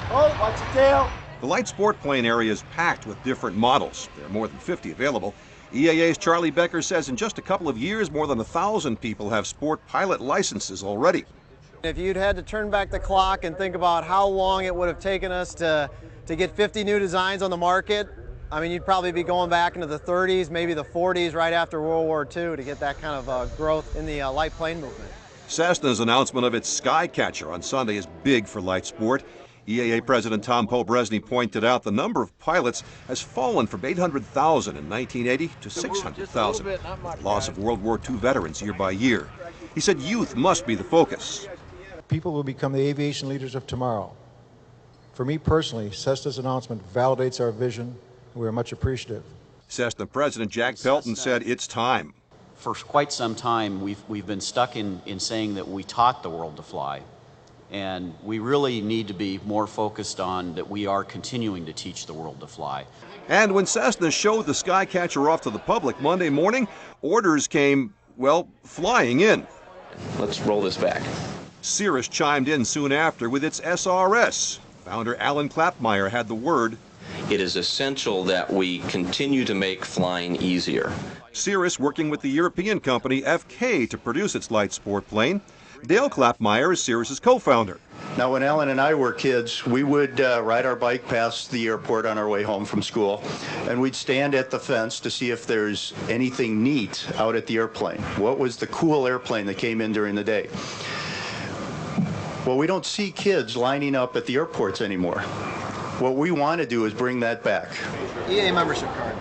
Oh, watch your tail. The light sport plane area is packed with different models. There are more than 50 available. EAA's Charlie Becker says in just a couple of years, more than 1,000 people have sport pilot licenses already. If you'd had to turn back the clock and think about how long it would have taken us to get 50 new designs on the market, I mean, you'd probably be going back into the 30s, maybe the 40s, right after World War II to get that kind of growth in the light plane movement. Cessna's announcement of its Skycatcher on Sunday is big for light sport. EAA President Tom Pobresny pointed out the number of pilots has fallen from 800,000 in 1980 to 600,000, with the loss of World War II veterans year by year. He said youth must be the focus. People will become the aviation leaders of tomorrow. For me personally, Cessna's announcement validates our vision, and we are much appreciative. Cessna President Jack Pelton said it's time. For quite some time, we've been stuck in saying that we taught the world to fly. And we really need to be more focused on that we are continuing to teach the world to fly. And when Cessna showed the Skycatcher off to the public Monday morning, orders came, well, flying in. Let's roll this back. Cirrus chimed in soon after with its SRS. Founder Alan Klappmeyer had the word. It is essential that we continue to make flying easier. Cirrus working with the European company FK to produce its light sport plane. Dale Klappmeyer is Cirrus's co-founder. Now, when Ellen and I were kids, we would ride our bike past the airport on our way home from school, and we'd stand at the fence to see if there's anything neat out at the airplane. What was the cool airplane that came in during the day? Well, we don't see kids lining up at the airports anymore. What we want to do is bring that back. EAA membership card,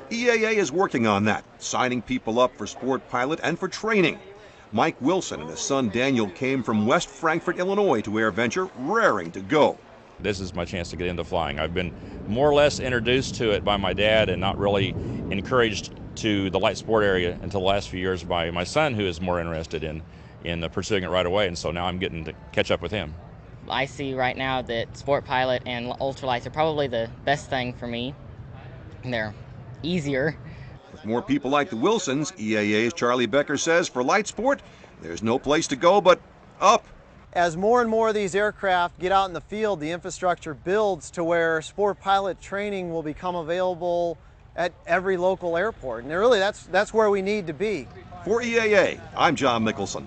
please. EAA is working on that, signing people up for sport pilot and for training. Mike Wilson and his son Daniel came from West Frankfort, Illinois to AirVenture, raring to go. This is my chance to get into flying. I've been more or less introduced to it by my dad and not really encouraged to the light sport area until the last few years by my son, who is more interested in pursuing it right away, and so now I'm getting to catch up with him. I see right now that sport pilot and ultralights are probably the best thing for me. They're easier. With more people like the Wilsons, EAA's Charlie Becker says for light sport, there's no place to go but up. As more and more of these aircraft get out in the field, the infrastructure builds to where sport pilot training will become available at every local airport. And really, that's where we need to be. For EAA, I'm John Mickelson.